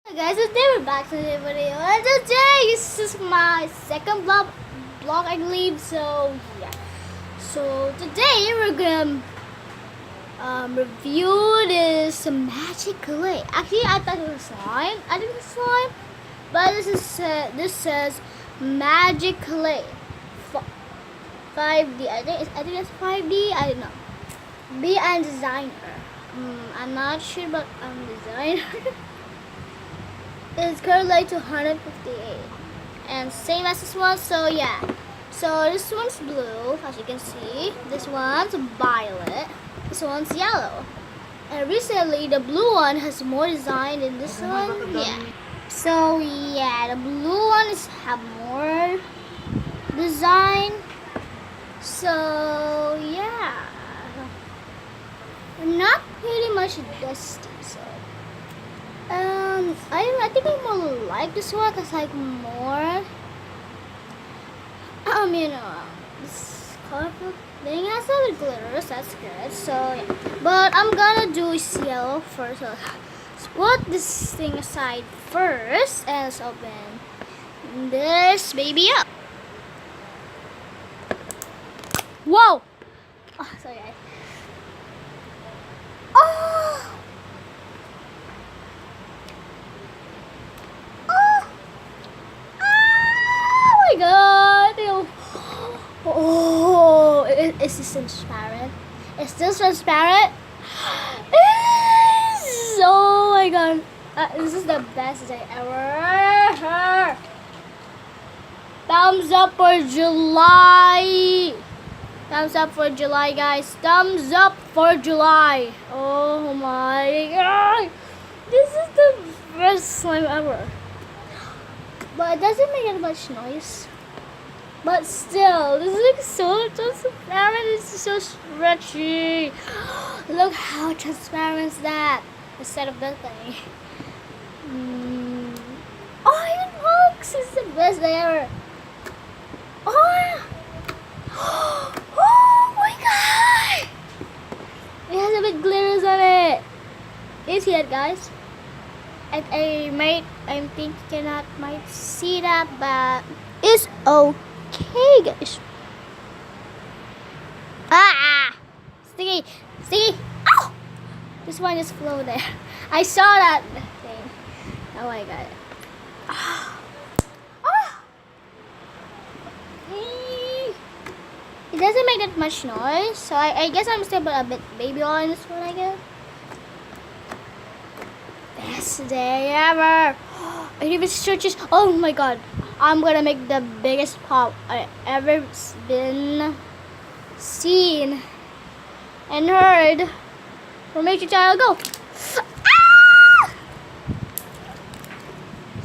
Hey guys, today we're back to the video, and today this is my second vlog I believe. So yeah, so today we're gonna review this magic clay. Actually, I thought it was slime. I think it's slime, but this says magic clay 5D. I think it's 5D. I don't know. Be a designer. I'm not sure, but I'm a designer. It's currently like 258 and same as this one. So yeah, so this one's blue as you can see, this one's violet, this one's yellow, and recently the blue one has more design than this one. Yeah, so yeah, the blue one have more design. So yeah, I'm not pretty much dusty, so I think I more like this one because like more this colorful thing has a little glitters. That's good. So yeah, but I'm gonna do yellow first. So let's put this thing aside first and let's open this baby up. Whoa! Oh, sorry guys. Oh! Oh, is this transparent? Is this transparent? It is! Oh my god. This is the best day ever. Thumbs up for July. Thumbs up for July, guys. Thumbs up for July. Oh my god. This is the best slime ever. But it doesn't make that much noise. But still, this is like so transparent. It's so stretchy. Look how transparent is that instead of that thing. Oh, it looks. It's the best day ever. Oh, oh my god! It has a bit glitters on it. You see it, guys? I think you might see that, but it's okay, guys. Sticky. Oh, this one just flew there. I saw that thing. Oh my god. It doesn't make that much noise, so I guess I'm still a bit baby oil in this one, I guess. Best day ever. It even stretches. Oh my god. I'm gonna make the biggest pop I ever been seen and heard from Major Child. Go. Ah!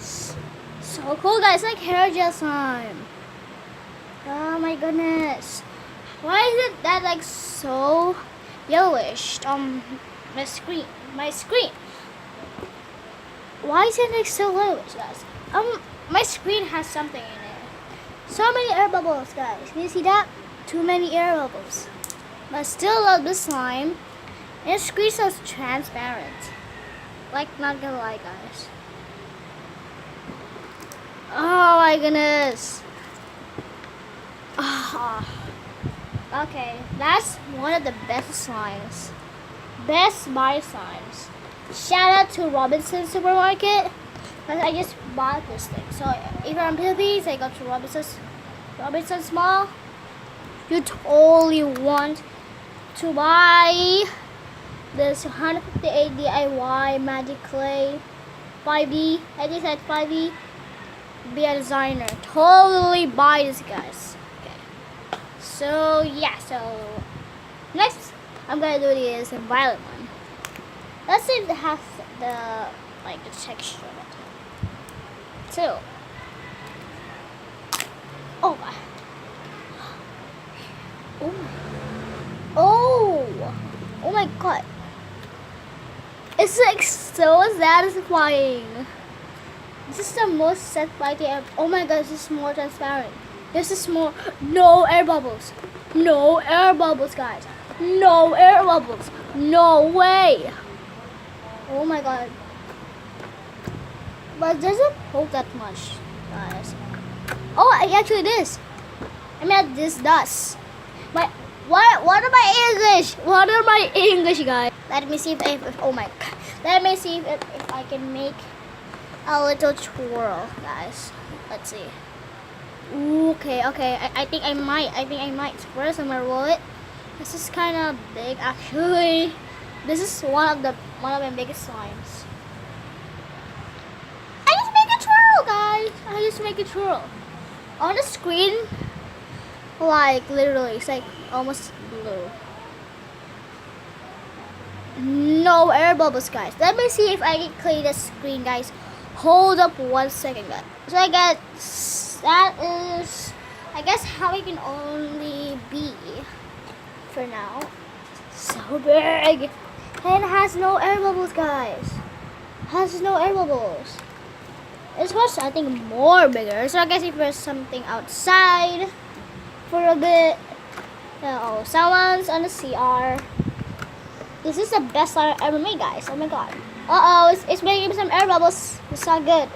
So cool, guys. Like hair gel slime. Oh my goodness. Why is it that like so yellowish on my screen? Why is it like so yellowish, guys? My screen has something in it. So many air bubbles, guys. Can you see that? Too many air bubbles. But I still love this slime. And the screen so transparent. Like, not gonna lie, guys. Oh my goodness. Okay, that's one of the best slimes. Best buy slimes. Shout out to Robinson Supermarket. Because I just bought this thing. So if you're on Philippines, I go to Robinson's Mall. You totally want to buy this 158 DIY magic clay 5D. I just said 5D. Be a designer. Totally buy this, guys. Okay. So yeah. So next, I'm gonna do this violet one. Let's see if it has the texture of it. Two. Oh my. Oh my god. It's like so satisfying. This is the most satisfying ever. Oh my god, this is more transparent. This is more. No air bubbles. No air bubbles, guys. No air bubbles. No way. Oh my god. But it doesn't poke that much, guys. Oh, actually it is. I mean, this does. My what are my English? What are my English, guys? Let me see if oh my god. Let me see if I can make a little twirl, guys. Let's see. Ooh, okay. I think I might. First, I'm gonna roll it. This is kind of big, actually. This is one of my biggest slimes. I just make a twirl, guys. I just make a twirl on the screen. Like literally, it's like almost blue. No air bubbles, guys. Let me see if I can clear the screen, guys. Hold up 1 second, guys. So I guess that is, I guess how it can only be for now. So big, and it has no air bubbles, guys. Has no air bubbles. This was, I think, more bigger. So I guess if there's something outside for a bit. Oh, someone's on the CR. This is the best slime I ever made, guys. Oh my god. It's making some air bubbles. It's not good.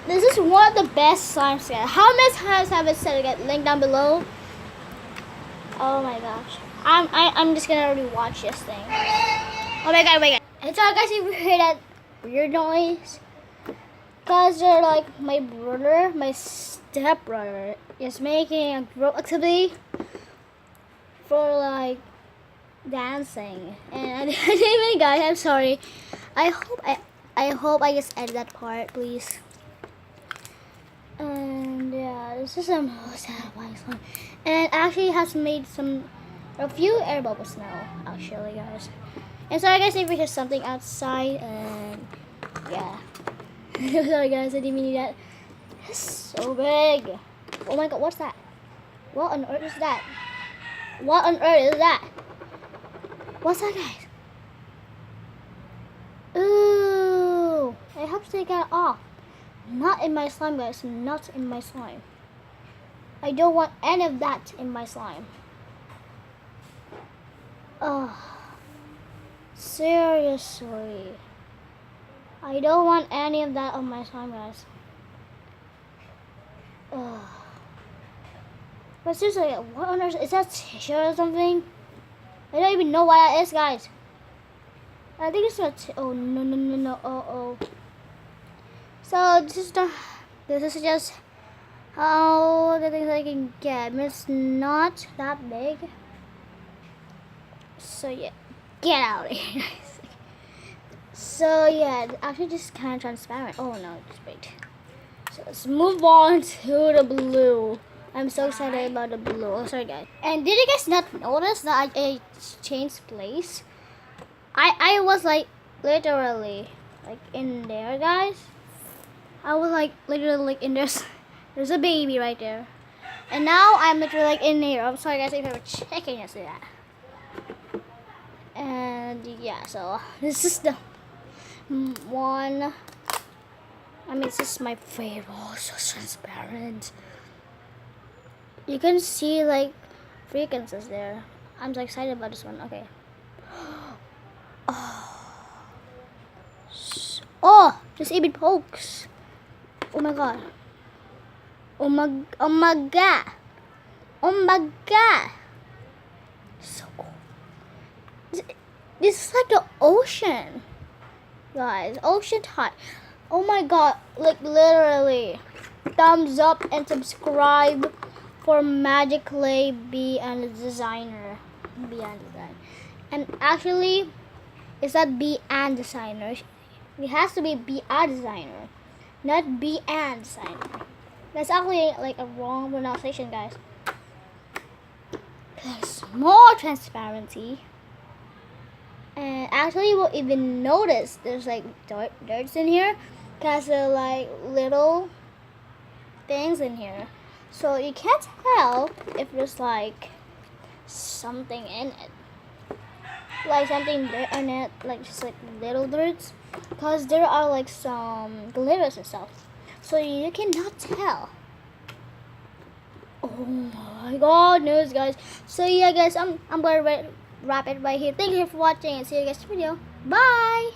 This is one of the best slimes yet. How many times have I said it? Link down below. Oh my gosh. I'm just gonna rewatch this thing. Oh my god. And so guys, if you hear that weird noise, because they're like my brother, my stepbrother, is making a group activity for like dancing, and anyway, guys, I'm sorry. I hope I just edit that part, please. And yeah, this is a most satisfying song, and it actually has made a few air bubbles now, actually, guys. And so I guess if we have something outside, and yeah. Sorry, guys, I didn't mean that. It's so big. Oh my god, what's that? What on earth is that? What on earth is that? What's that, guys? Ooh, I have to take that off. Not in my slime, guys. Not in my slime. I don't want any of that in my slime. Oh, seriously. I don't want any of that on my slime, guys. Ugh. But seriously, what on earth? Is that tissue or something? I don't even know what that is, guys. I think it's not. Oh no. Oh. So this is just how the things I can get. It's not that big. So yeah, get out of here. So yeah, it's actually just kind of transparent. Oh no, it's big. So let's move on to the blue. I'm so excited about the blue. Oh, sorry, guys. And did you guys not notice that I changed place? I was like literally like in there, guys. I was like literally like in this. There's a baby right there, and now I'm literally like in here. I'm sorry, guys, if you were checking to see that. And yeah, so this is the one. I mean, this is my favorite. Oh, so transparent. You can see like frequencies there. I'm so excited about this one. Okay. Oh, this even pokes. Oh my god. Oh my god. Oh my god. So cool. This is like the ocean, guys. Ocean type. Oh my god. Like literally. Thumbs up and subscribe for Magic Clay B and Designer. B and Designer. And actually, it's not B and Designer. It has to be B and Designer, not B and Designer. That's actually like a wrong pronunciation, guys. There's more transparency. And actually, you will even notice there's like dirts in here, because there are like little things in here. So you can't tell if there's like something in it. Like something dirt in it, like just like little dirts. Because there are like some glitters and stuff. So you cannot tell. Oh my god, news, guys. So yeah, guys, I'm gonna wrap it right here. Thank you for watching and see you guys in the video. Bye!